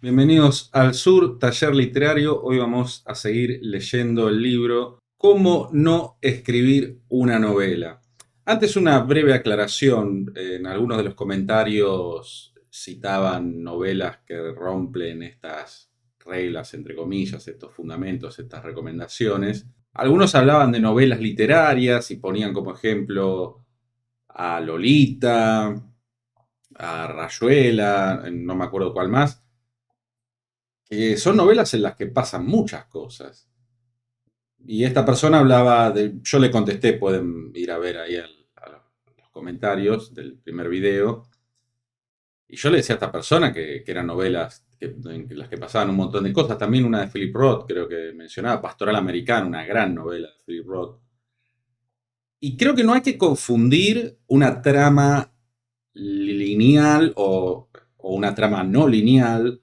Bienvenidos al Sur, taller literario. Hoy vamos a seguir leyendo el libro ¿Cómo no escribir una novela? Antes una breve aclaración. En algunos de los comentarios citaban novelas que rompen estas reglas, entre comillas, estos fundamentos, estas recomendaciones. Algunos hablaban de novelas literarias y ponían como ejemplo a Lolita, a Rayuela, no me acuerdo cuál más, que son novelas en las que pasan muchas cosas. Y esta persona hablaba de, yo le contesté, pueden ir a ver ahí a los comentarios del primer video, y yo le decía a esta persona que eran novelas en las que pasaban un montón de cosas. También una de Philip Roth, creo que mencionaba, Pastoral Americano, una gran novela de Philip Roth. Y creo que no hay que confundir una trama lineal o una trama no lineal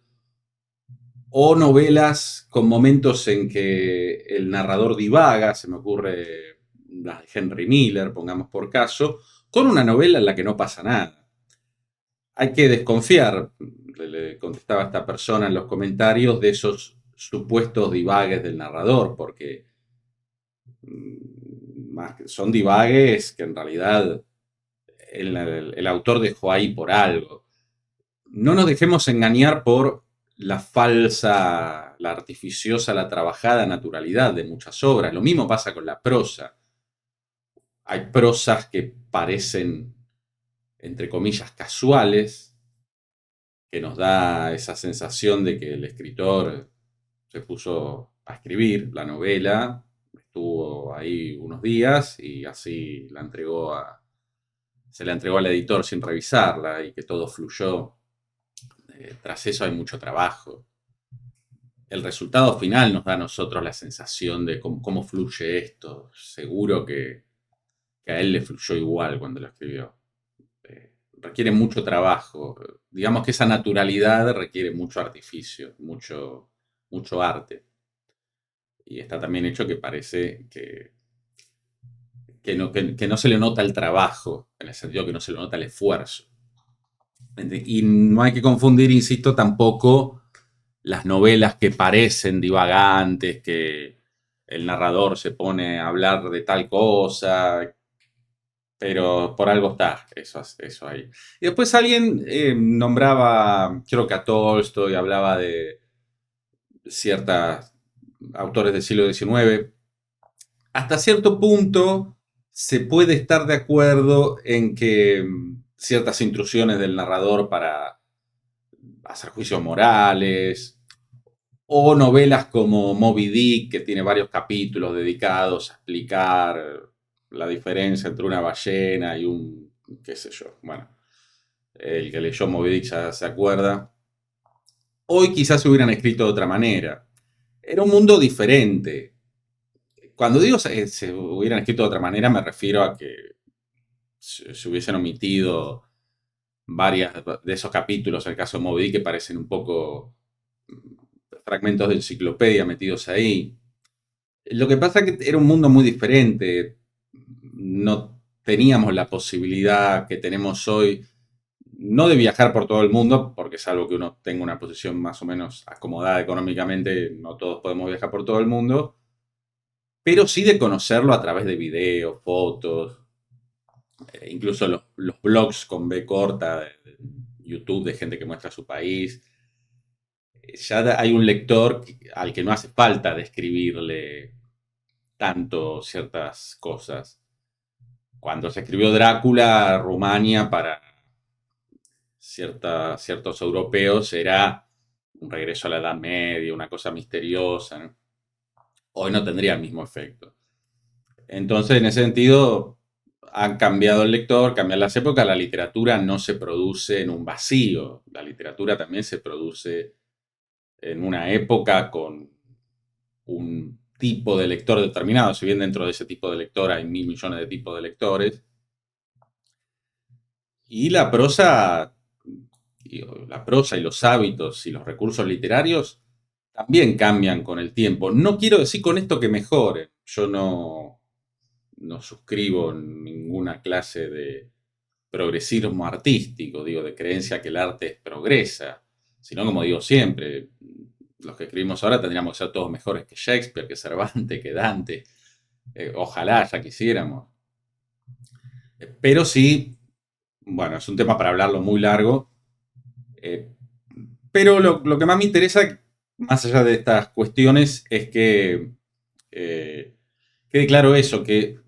o novelas con momentos en que el narrador divaga. Se me ocurre las de Henry Miller, pongamos por caso, con una novela en la que no pasa nada. Hay que desconfiar, le contestaba a esta persona en los comentarios, de esos supuestos divagues del narrador, porque son divagues que en realidad el autor dejó ahí por algo. No nos dejemos engañar por la falsa, la artificiosa, la trabajada naturalidad de muchas obras. Lo mismo pasa con la prosa. Hay prosas que parecen, entre comillas, casuales, que nos da esa sensación de que el escritor se puso a escribir la novela, estuvo ahí unos días y así se la entregó al editor sin revisarla y que todo fluyó. Tras eso hay mucho trabajo. El resultado final nos da a nosotros la sensación de cómo fluye esto. Seguro que a él le fluyó igual cuando lo escribió. Requiere mucho trabajo. Digamos que esa naturalidad requiere mucho artificio, mucho arte. Y está también hecho que parece que no se le nota el trabajo, en el sentido que no se le nota el esfuerzo. Y no hay que confundir, insisto, tampoco las novelas que parecen divagantes, que el narrador se pone a hablar de tal cosa, pero por algo está eso ahí. Y después alguien nombraba, creo que a Tolstoy, hablaba de ciertos autores del siglo XIX. Hasta cierto punto se puede estar de acuerdo en que ciertas intrusiones del narrador para hacer juicios morales, o novelas como Moby Dick, que tiene varios capítulos dedicados a explicar la diferencia entre una ballena y un, qué sé yo, bueno, el que leyó Moby Dick ya se acuerda. Hoy quizás se hubieran escrito de otra manera. Era un mundo diferente. Cuando digo se hubieran escrito de otra manera, me refiero a que se hubiesen omitido varias de esos capítulos, en el caso de Moby Dick, que parecen un poco fragmentos de enciclopedia metidos ahí. Lo que pasa es que era un mundo muy diferente. No teníamos la posibilidad que tenemos hoy, no de viajar por todo el mundo, porque es algo que uno tenga una posición más o menos acomodada económicamente, no todos podemos viajar por todo el mundo, pero sí de conocerlo a través de videos, fotos, incluso los blogs con B corta de YouTube de gente que muestra su país. Ya hay un lector al que no hace falta describirle tanto ciertas cosas. Cuando se escribió Drácula, Rumania para ciertos europeos era un regreso a la Edad Media, una cosa misteriosa, ¿no? Hoy no tendría el mismo efecto. Entonces, en ese sentido, han cambiado el lector, cambian las épocas. La literatura no se produce en un vacío. La literatura también se produce en una época con un tipo de lector determinado. Si bien dentro de ese tipo de lector hay 1.000 millones de tipos de lectores. Y la prosa y los hábitos y los recursos literarios también cambian con el tiempo. No quiero decir con esto que mejore. Yo no suscribo ninguna clase de progresismo artístico, digo, de creencia que el arte progresa. sino como digo siempre, los que escribimos ahora tendríamos que ser todos mejores que Shakespeare, que Cervantes, que Dante. Ojalá ya quisiéramos. Pero sí, bueno, es un tema para hablarlo muy largo. Pero lo que más me interesa, más allá de estas cuestiones, es que quede claro eso, que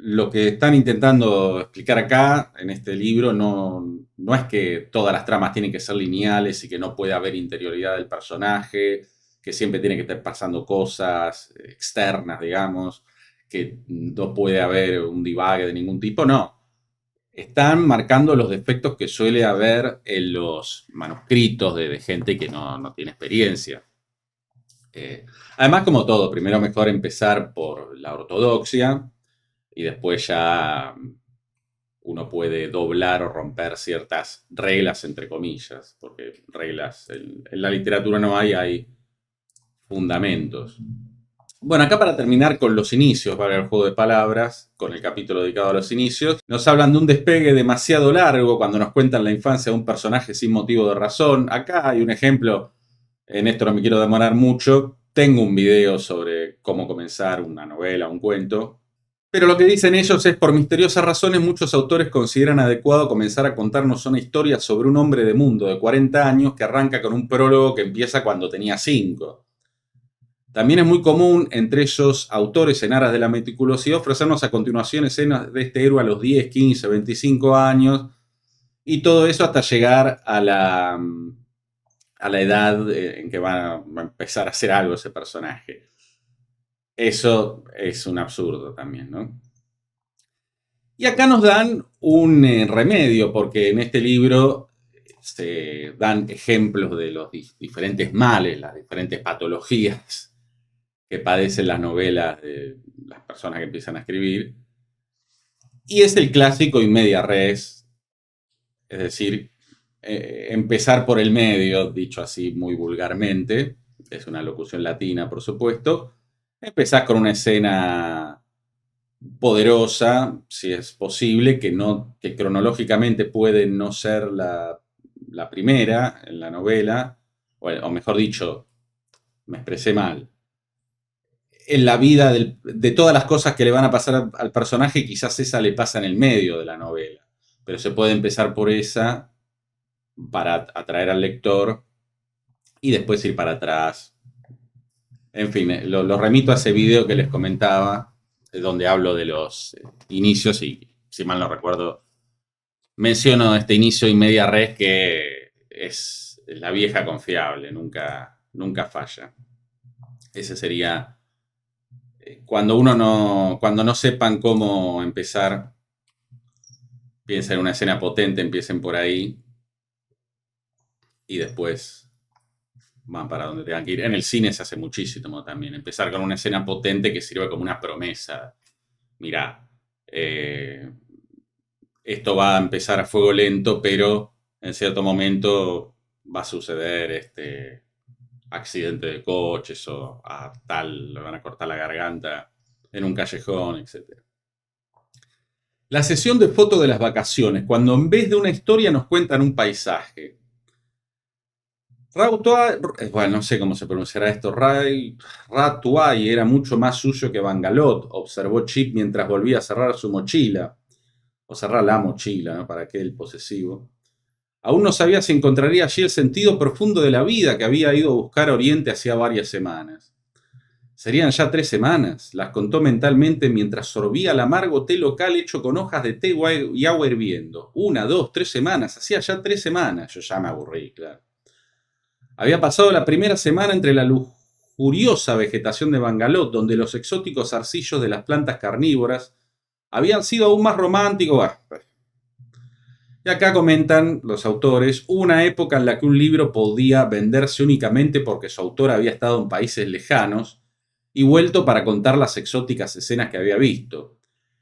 lo que están intentando explicar acá, en este libro, no es que todas las tramas tienen que ser lineales y que no puede haber interioridad del personaje, que siempre tiene que estar pasando cosas externas, digamos, que no puede haber un divague de ningún tipo, no. Están marcando los defectos que suele haber en los manuscritos de gente que no tiene experiencia. Además, como todo, primero mejor empezar por la ortodoxia y después ya uno puede doblar o romper ciertas reglas, entre comillas, porque reglas en la literatura no hay fundamentos. Bueno, acá para terminar con los inicios, para el juego de palabras, con el capítulo dedicado a los inicios, nos hablan de un despegue demasiado largo cuando nos cuentan la infancia de un personaje sin motivo de razón. Acá hay un ejemplo, en esto no me quiero demorar mucho, tengo un video sobre cómo comenzar una novela, un cuento, pero lo que dicen ellos es, por misteriosas razones, muchos autores consideran adecuado comenzar a contarnos una historia sobre un hombre de mundo de 40 años que arranca con un prólogo que empieza cuando tenía 5. También es muy común entre esos autores en aras de la meticulosidad ofrecernos a continuación escenas de este héroe a los 10, 15, 25 años y todo eso hasta llegar a la edad en que va a empezar a hacer algo ese personaje. Eso es un absurdo también, ¿no? Y acá nos dan un remedio, porque en este libro se dan ejemplos de los diferentes males, las diferentes patologías que padecen las novelas de las personas que empiezan a escribir. Y es el clásico in media res, es decir, empezar por el medio, dicho así muy vulgarmente, es una locución latina, por supuesto. Empezás con una escena poderosa, si es posible, que cronológicamente puede no ser la primera en la novela, o mejor dicho, me expresé mal. En la vida de todas las cosas que le van a pasar al personaje, quizás esa le pasa en el medio de la novela, pero se puede empezar por esa para atraer al lector y después ir para atrás. En fin, lo remito a ese video que les comentaba, donde hablo de los inicios y, si mal no recuerdo, menciono este inicio y media res que es la vieja confiable, nunca falla. Ese sería, cuando no sepan cómo empezar, piensen en una escena potente, empiecen por ahí y después van para donde tengan que ir. En el cine se hace muchísimo también. Empezar con una escena potente que sirve como una promesa. Mirá, esto va a empezar a fuego lento, pero en cierto momento va a suceder este accidente de coches o a tal le van a cortar la garganta en un callejón, etc. La sesión de foto de las vacaciones, cuando en vez de una historia nos cuentan un paisaje. Bueno, no sé cómo se pronunciará esto. Ratuay era mucho más suyo que Bangalot, observó Chip mientras volvía a cerrar su mochila. O cerrar la mochila, ¿no? Para aquel posesivo. Aún no sabía si encontraría allí el sentido profundo de la vida que había ido a buscar a Oriente hacía varias semanas. Serían ya 3 semanas, las contó mentalmente mientras sorbía el amargo té local hecho con hojas de té y agua hirviendo. 1, 2, 3 semanas, hacía ya 3 semanas. Yo ya me aburrí, claro. Había pasado la primera semana entre la lujuriosa vegetación de Bangalore, donde los exóticos arcillos de las plantas carnívoras habían sido aún más románticos. Y acá comentan los autores, una época en la que un libro podía venderse únicamente porque su autor había estado en países lejanos y vuelto para contar las exóticas escenas que había visto.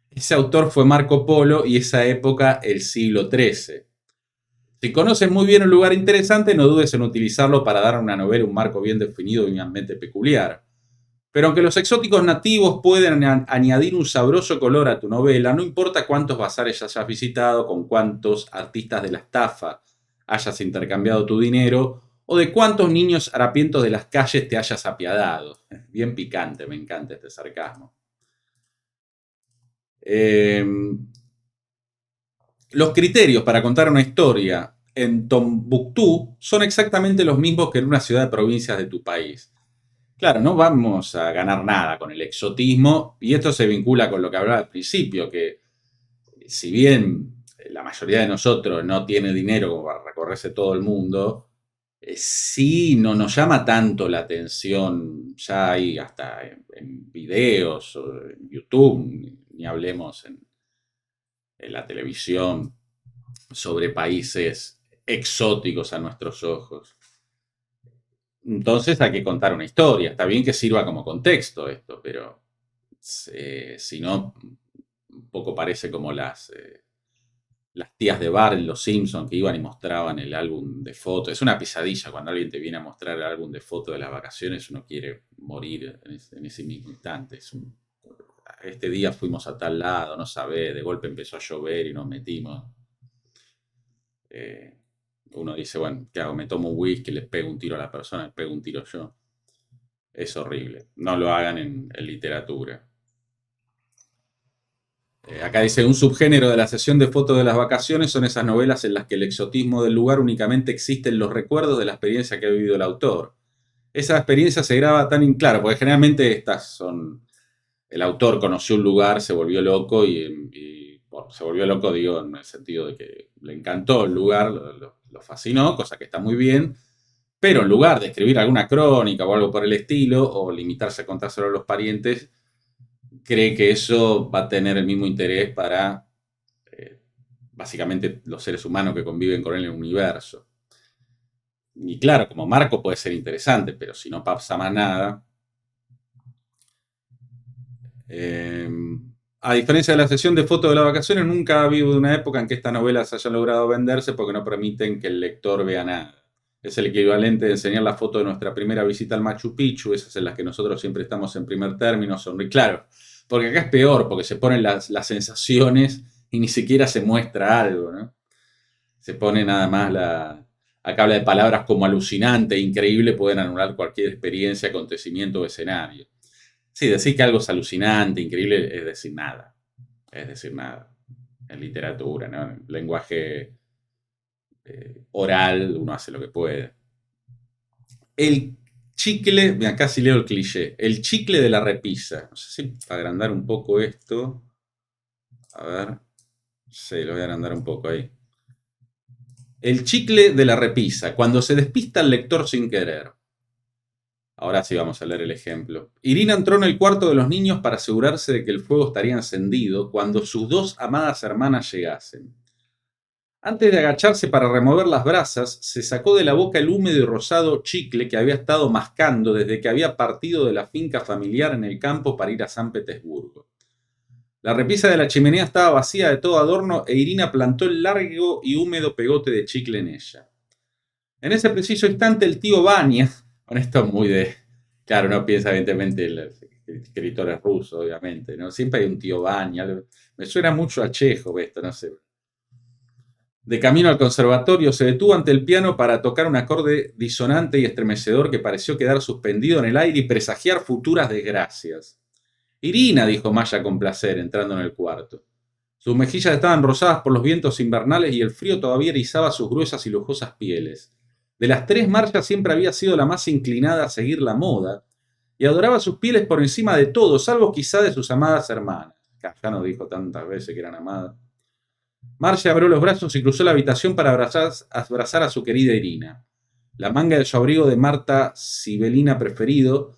Ese autor fue Marco Polo y esa época el siglo XIII. Si conoces muy bien un lugar interesante, no dudes en utilizarlo para dar a una novela un marco bien definido y un ambiente peculiar. Pero aunque los exóticos nativos pueden añadir un sabroso color a tu novela, no importa cuántos bazares hayas visitado, con cuántos artistas de la estafa hayas intercambiado tu dinero o de cuántos niños harapientos de las calles te hayas apiadado. Bien picante, me encanta este sarcasmo. Los criterios para contar una historia en Tombuctú son exactamente los mismos que en una ciudad de provincias de tu país. Claro, no vamos a ganar nada con el exotismo, y esto se vincula con lo que hablaba al principio, que si bien la mayoría de nosotros no tiene dinero como para recorrerse todo el mundo, sí no nos llama tanto la atención, ya hay hasta en videos, o en YouTube, ni hablemos en la televisión, sobre países exóticos a nuestros ojos. Entonces hay que contar una historia. Está bien que sirva como contexto esto, pero si no, un poco parece como las tías de Bart en Los Simpsons que iban y mostraban el álbum de fotos. Es una pesadilla cuando alguien te viene a mostrar el álbum de fotos de las vacaciones, uno quiere morir en ese mismo instante. Este día fuimos a tal lado, no sabés, de golpe empezó a llover y nos metimos. Uno dice, bueno, ¿qué hago? Me tomo un whisky, les pego un tiro a la persona, les pego un tiro yo. Es horrible. No lo hagan en literatura. Acá dice, un subgénero de la sesión de fotos de las vacaciones son esas novelas en las que el exotismo del lugar únicamente existe en los recuerdos de la experiencia que ha vivido el autor. Esa experiencia se graba tan en claro, porque generalmente estas son... El autor conoció un lugar, se volvió loco bueno, se volvió loco, digo, en el sentido de que le encantó el lugar, lo fascinó, cosa que está muy bien, pero en lugar de escribir alguna crónica o algo por el estilo, o limitarse a contárselo a los parientes, cree que eso va a tener el mismo interés para básicamente los seres humanos que conviven con él en el universo. Y claro, como marco puede ser interesante, pero si no pasa más nada. A diferencia de la sesión de fotos de las vacaciones, nunca ha habido una época en que estas novelas hayan logrado venderse porque no permiten que el lector vea nada. Es el equivalente de enseñar la foto de nuestra primera visita al Machu Picchu, esas en las que nosotros siempre estamos en primer término, claro, porque acá es peor, porque se ponen las sensaciones y ni siquiera se muestra algo, ¿no? Se pone nada más acá habla de palabras como alucinante, increíble, pueden anular cualquier experiencia, acontecimiento o escenario. Sí, decir que algo es alucinante, increíble, es decir nada. Es decir nada. En literatura, ¿no? En lenguaje oral, uno hace lo que puede. El chicle, mira, casi leo el cliché. El chicle de la repisa. No sé si para agrandar un poco esto. A ver. Sí, lo voy a agrandar un poco ahí. El chicle de la repisa. Cuando se despista el lector sin querer. Ahora sí vamos a leer el ejemplo. Irina entró en el cuarto de los niños para asegurarse de que el fuego estaría encendido cuando sus dos amadas hermanas llegasen. Antes de agacharse para remover las brasas, se sacó de la boca el húmedo y rosado chicle que había estado mascando desde que había partido de la finca familiar en el campo para ir a San Petersburgo. La repisa de la chimenea estaba vacía de todo adorno e Irina plantó el largo y húmedo pegote de chicle en ella. En ese preciso instante el tío Vania, bueno, esto es muy de... Claro, uno piensa evidentemente en los escritores rusos, obviamente, ¿no? Siempre hay un tío Vania. Me suena mucho a Chekhov esto, no sé. De camino al conservatorio se detuvo ante el piano para tocar un acorde disonante y estremecedor que pareció quedar suspendido en el aire y presagiar futuras desgracias. Irina, dijo Maya con placer, entrando en el cuarto. Sus mejillas estaban rosadas por los vientos invernales y el frío todavía erizaba sus gruesas y lujosas pieles. De las tres, Marcia siempre había sido la más inclinada a seguir la moda y adoraba sus pieles por encima de todo, salvo quizá de sus amadas hermanas. Ya nos dijo tantas veces que eran amadas. Marcia abrió los brazos y cruzó la habitación para abrazar a su querida Irina. La manga de su abrigo de Marta Sibelina preferido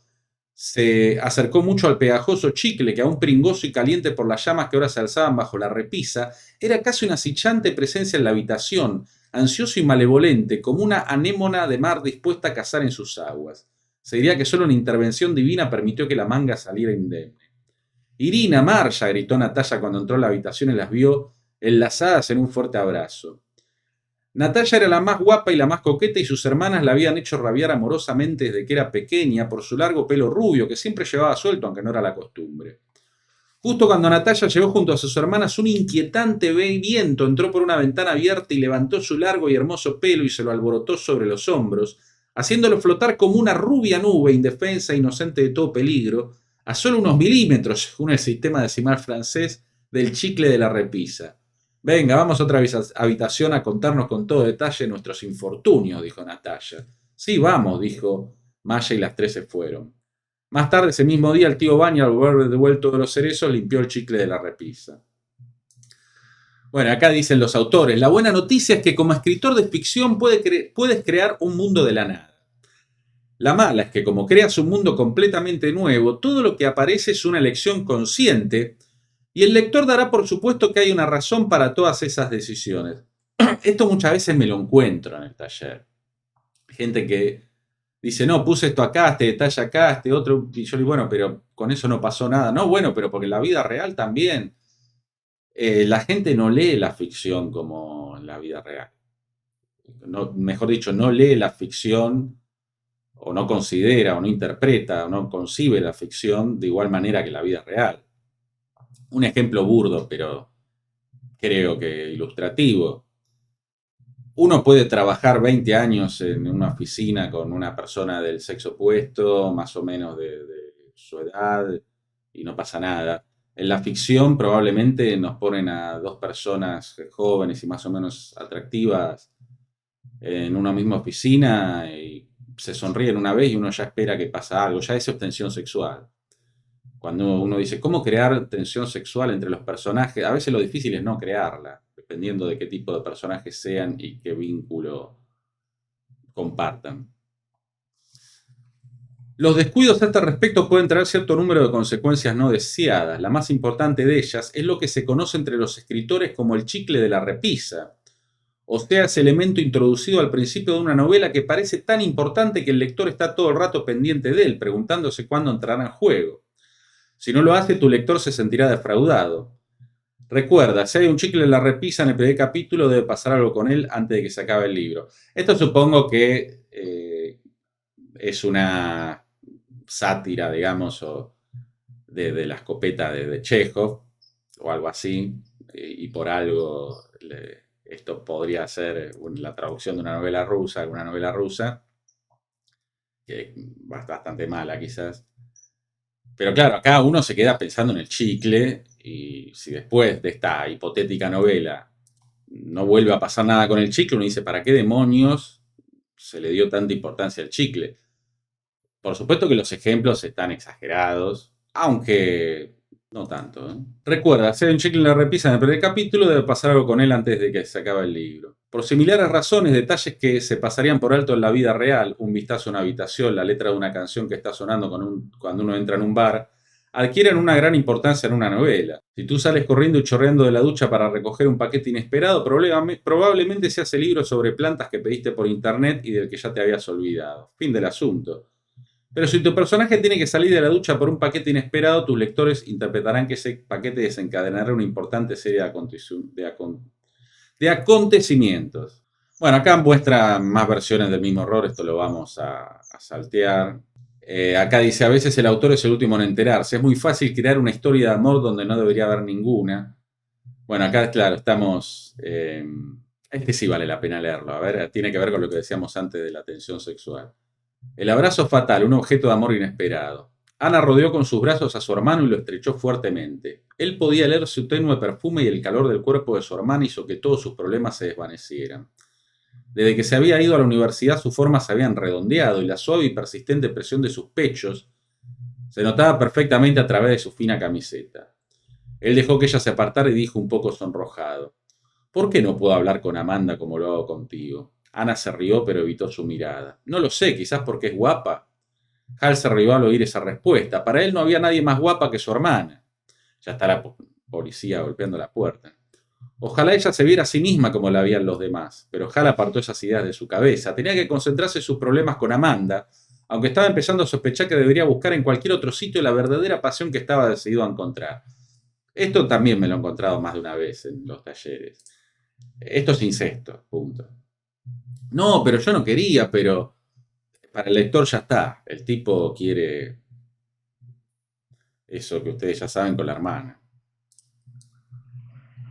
se acercó mucho al pegajoso chicle que, aún pringoso y caliente por las llamas que ahora se alzaban bajo la repisa, era casi una acechante presencia en la habitación, ansioso y malevolente, como una anémona de mar dispuesta a cazar en sus aguas. Se diría que solo una intervención divina permitió que la manga saliera indemne. «Irina, Marcia», gritó Natalia cuando entró a la habitación y las vio enlazadas en un fuerte abrazo. Natalia era la más guapa y la más coqueta y sus hermanas la habían hecho rabiar amorosamente desde que era pequeña por su largo pelo rubio que siempre llevaba suelto, aunque no era la costumbre. Justo cuando Natalia llegó junto a sus hermanas, un inquietante viento entró por una ventana abierta y levantó su largo y hermoso pelo y se lo alborotó sobre los hombros, haciéndolo flotar como una rubia nube, indefensa e inocente de todo peligro, a solo unos milímetros, según el sistema decimal francés, del chicle de la repisa. Venga, vamos a otra habitación a contarnos con todo detalle nuestros infortunios, dijo Natalia. Sí, vamos, dijo Maya y las tres se fueron. Más tarde, ese mismo día, el tío Baña, al volver devuelto de los cerezos, limpió el chicle de la repisa. Bueno, acá dicen los autores, la buena noticia es que como escritor de ficción puedes crear un mundo de la nada. La mala es que como creas un mundo completamente nuevo, todo lo que aparece es una elección consciente y el lector dará por supuesto que hay una razón para todas esas decisiones. Esto muchas veces me lo encuentro en el taller. Gente que dice, no, puse esto acá, este detalle acá, este otro, y yo digo, bueno, pero con eso no pasó nada. No, bueno, pero porque en la vida real también. La gente no lee la ficción como en la vida real. No, mejor dicho, no lee la ficción o no considera o no interpreta o no concibe la ficción de igual manera que la vida real. Un ejemplo burdo, pero creo que ilustrativo. Uno puede trabajar 20 años en una oficina con una persona del sexo opuesto, más o menos de su edad, y no pasa nada. En la ficción probablemente nos ponen a dos personas jóvenes y más o menos atractivas en una misma oficina y se sonríen una vez y uno ya espera que pasa algo, ya es tensión sexual. Cuando uno dice, ¿cómo crear tensión sexual entre los personajes? A veces lo difícil es no crearla, dependiendo de qué tipo de personajes sean y qué vínculo compartan. Los descuidos a este respecto pueden traer cierto número de consecuencias no deseadas. La más importante de ellas es lo que se conoce entre los escritores como el chicle de la repisa, o sea, ese elemento introducido al principio de una novela que parece tan importante que el lector está todo el rato pendiente de él, preguntándose cuándo entrará en juego. Si no lo hace, tu lector se sentirá defraudado. Recuerda, si hay un chicle en la repisa en el primer capítulo, debe pasar algo con él antes de que se acabe el libro. Esto supongo que es una sátira, digamos, de la escopeta de Chekhov, o algo así, y por algo esto podría ser la traducción de una novela rusa, que es bastante mala quizás. Pero claro, acá uno se queda pensando en el chicle y si después de esta hipotética novela no vuelve a pasar nada con el chicle, uno dice, ¿para qué demonios se le dio tanta importancia al chicle? Por supuesto que los ejemplos están exagerados, aunque no tanto. Recuerda, si hay un chicle en la repisa en el primer capítulo, debe pasar algo con él antes de que se acabe el libro. Por similares razones, detalles que se pasarían por alto en la vida real, un vistazo a una habitación, la letra de una canción que está sonando cuando uno entra en un bar, adquieren una gran importancia en una novela. Si tú sales corriendo y chorreando de la ducha para recoger un paquete inesperado, probablemente sea ese libro sobre plantas que pediste por internet y del que ya te habías olvidado. Fin del asunto. Pero si tu personaje tiene que salir de la ducha por un paquete inesperado, tus lectores interpretarán que ese paquete desencadenará una importante serie de acontecimientos. Bueno, acá muestra más versiones del mismo error, esto lo vamos a saltear. Acá dice, a veces el autor es el último en enterarse. Es muy fácil crear una historia de amor donde no debería haber ninguna. Bueno, acá, claro, estamos... este sí vale la pena leerlo. A ver, tiene que ver con lo que decíamos antes de la tensión sexual. El abrazo fatal, un objeto de amor inesperado. Ana rodeó con sus brazos a su hermano y lo estrechó fuertemente. Él podía leer su tenue perfume y el calor del cuerpo de su hermana hizo que todos sus problemas se desvanecieran. Desde que se había ido a la universidad sus formas se habían redondeado y la suave y persistente presión de sus pechos se notaba perfectamente a través de su fina camiseta. Él dejó que ella se apartara y dijo un poco sonrojado, ¿por qué no puedo hablar con Amanda como lo hago contigo? Ana se rió pero evitó su mirada. No lo sé, quizás porque es guapa. Hal se rió al oír esa respuesta. Para él no había nadie más guapa que su hermana. Ya está la policía golpeando la puerta. Ojalá ella se viera a sí misma como la veían los demás, pero Hal apartó esas ideas de su cabeza. Tenía que concentrarse en sus problemas con Amanda, aunque estaba empezando a sospechar que debería buscar en cualquier otro sitio la verdadera pasión que estaba decidido a encontrar. Esto también me lo he encontrado más de una vez en los talleres. Esto es incesto, punto. No, pero yo no quería, pero para el lector ya está. El tipo quiere eso que ustedes ya saben con la hermana.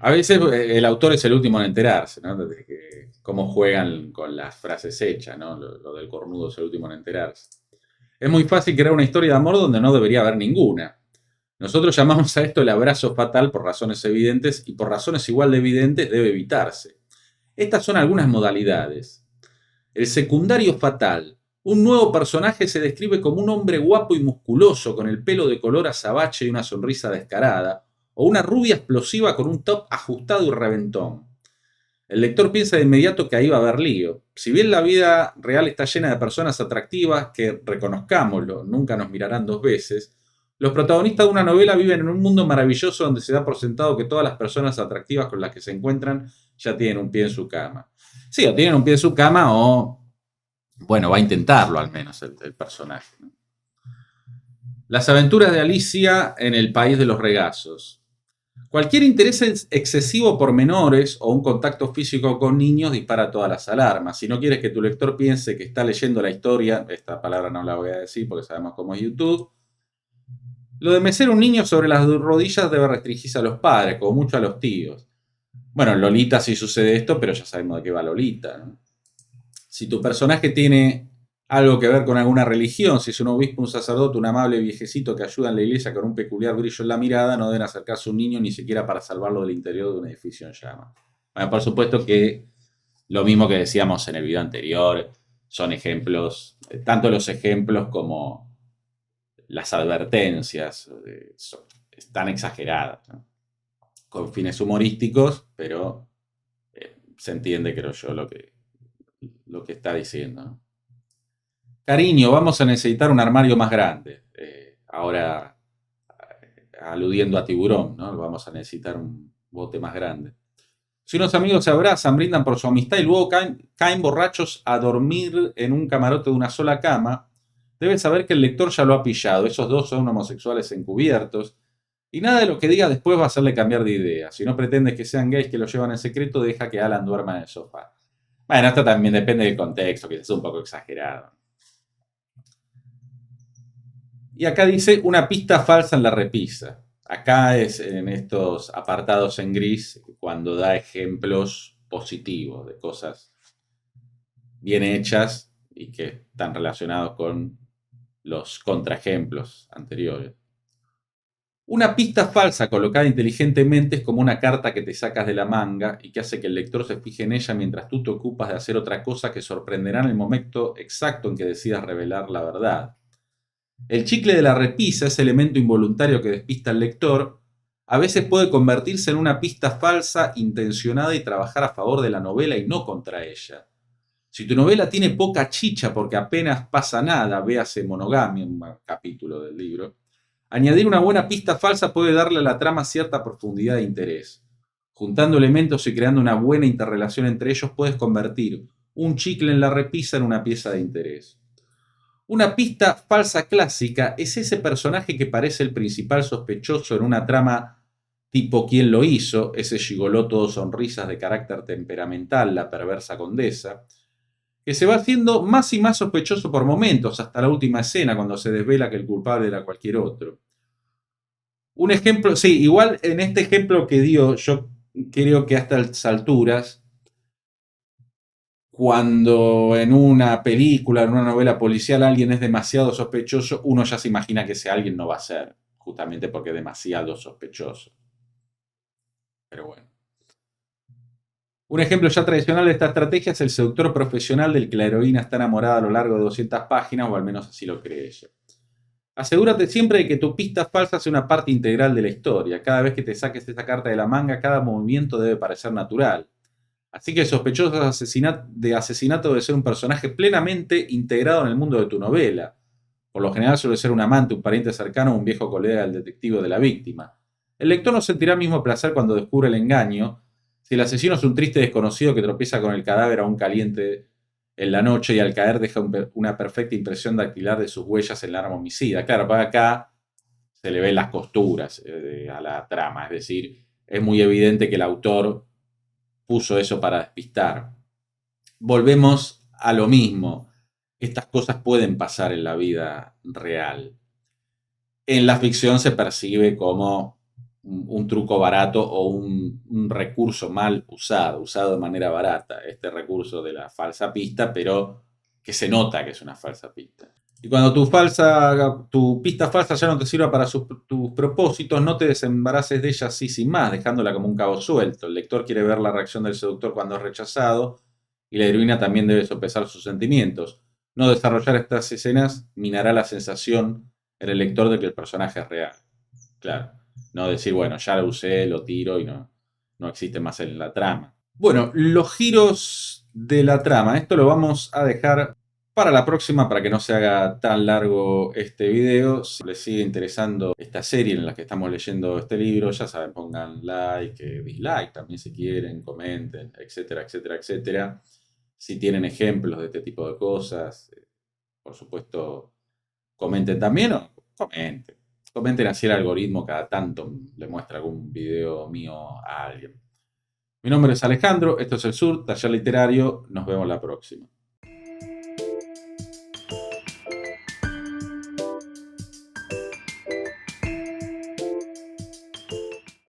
A veces el autor es el último en enterarse, ¿no? De cómo juegan con las frases hechas, ¿no? Lo del cornudo es el último en enterarse. Es muy fácil crear una historia de amor donde no debería haber ninguna. Nosotros llamamos a esto el abrazo fatal por razones evidentes y por razones igual de evidentes debe evitarse. Estas son algunas modalidades. El secundario fatal. Un nuevo personaje se describe como un hombre guapo y musculoso con el pelo de color azabache y una sonrisa descarada, o una rubia explosiva con un top ajustado y reventón. El lector piensa de inmediato que ahí va a haber lío. Si bien la vida real está llena de personas atractivas que, reconozcámoslo, nunca nos mirarán dos veces, los protagonistas de una novela viven en un mundo maravilloso donde se da por sentado que todas las personas atractivas con las que se encuentran ya tienen un pie en su cama. Sí, o tienen un pie en su cama o, bueno, va a intentarlo al menos el personaje, ¿no? Las aventuras de Alicia en el País de los Regazos. Cualquier interés excesivo por menores o un contacto físico con niños dispara todas las alarmas. Si no quieres que tu lector piense que está leyendo la historia, esta palabra no la voy a decir porque sabemos cómo es YouTube, lo de mecer un niño sobre las rodillas debe restringirse a los padres, como mucho a los tíos. Bueno, en Lolita sí sucede esto, pero ya sabemos de qué va Lolita, ¿no? Si tu personaje tiene algo que ver con alguna religión, si es un obispo, un sacerdote, un amable viejecito que ayuda en la iglesia con un peculiar brillo en la mirada, no deben acercarse a un niño ni siquiera para salvarlo del interior de un edificio en llamas. Bueno, por supuesto que lo mismo que decíamos en el video anterior, son ejemplos, tanto los ejemplos como las advertencias están exageradas, ¿no? Con fines humorísticos, pero se entiende, creo yo, lo que está diciendo, ¿no? Cariño, vamos a necesitar un armario más grande. Ahora, aludiendo a Tiburón, ¿no? Vamos a necesitar un bote más grande. Si unos amigos se abrazan, brindan por su amistad y luego caen borrachos a dormir en un camarote de una sola cama, debes saber que el lector ya lo ha pillado. Esos dos son homosexuales encubiertos y nada de lo que diga después va a hacerle cambiar de idea. Si no pretendes que sean gays que lo llevan en secreto, deja que Alan duerma en el sofá. Bueno, esto también depende del contexto, que es un poco exagerado. Y acá dice una pista falsa en la repisa. Acá es en estos apartados en gris cuando da ejemplos positivos de cosas bien hechas y que están relacionados con los contraejemplos anteriores. Una pista falsa colocada inteligentemente es como una carta que te sacas de la manga y que hace que el lector se fije en ella mientras tú te ocupas de hacer otra cosa que sorprenderá en el momento exacto en que decidas revelar la verdad. El chicle de la repisa, ese elemento involuntario que despista al lector, a veces puede convertirse en una pista falsa, intencionada y trabajar a favor de la novela y no contra ella. Si tu novela tiene poca chicha porque apenas pasa nada, véase Monogamia, un capítulo del libro, añadir una buena pista falsa puede darle a la trama cierta profundidad e interés. Juntando elementos y creando una buena interrelación entre ellos, puedes convertir un chicle en la repisa en una pieza de interés. Una pista falsa clásica es ese personaje que parece el principal sospechoso en una trama tipo ¿quién lo hizo? Ese gigoló todo sonrisas de carácter temperamental, la perversa condesa, que se va haciendo más y más sospechoso por momentos, hasta la última escena, cuando se desvela que el culpable era cualquier otro. Un ejemplo, sí, igual en este ejemplo que dio, yo creo que a estas alturas, cuando en una película, en una novela policial, alguien es demasiado sospechoso, uno ya se imagina que ese alguien no va a ser, justamente porque es demasiado sospechoso. Pero bueno. Un ejemplo ya tradicional de esta estrategia es el seductor profesional del que la heroína está enamorada a lo largo de 200 páginas, o al menos así lo cree ella. Asegúrate siempre de que tu pista falsa sea una parte integral de la historia. Cada vez que te saques esta carta de la manga, cada movimiento debe parecer natural. Así que el sospechoso de asesinato debe ser un personaje plenamente integrado en el mundo de tu novela. Por lo general suele ser un amante, un pariente cercano o un viejo colega del detective de la víctima. El lector no sentirá el mismo placer cuando descubre el engaño si el asesino es un triste desconocido que tropieza con el cadáver aún caliente en la noche y al caer deja una perfecta impresión dactilar de sus huellas en el arma homicida. Claro, para acá se le ven las costuras a la trama, es decir, es muy evidente que el autor puso eso para despistar. Volvemos a lo mismo. Estas cosas pueden pasar en la vida real. en la ficción se percibe como un truco barato o un recurso mal usado de manera barata, este recurso de la falsa pista, pero que se nota que es una falsa pista. Y cuando tu pista falsa ya no te sirva para tus propósitos, no te desembaraces de ella así sin más, dejándola como un cabo suelto. El lector quiere ver la reacción del seductor cuando es rechazado, y la heroína también debe sopesar sus sentimientos. No desarrollar estas escenas minará la sensación en el lector de que el personaje es real. Claro. No decir, bueno, ya lo usé, lo tiro y no existe más en la trama. Bueno, los giros de la trama. Esto lo vamos a dejar para la próxima, para que no se haga tan largo este video. Si les sigue interesando esta serie en la que estamos leyendo este libro, ya saben, pongan like, dislike también si quieren, comenten, etcétera, etcétera, etcétera. Si tienen ejemplos de este tipo de cosas, por supuesto, comenten también o comenten. Comenten así el algoritmo cada tanto le muestra algún video mío a alguien. Mi nombre es Alejandro, esto es El Sur, Taller Literario, nos vemos la próxima.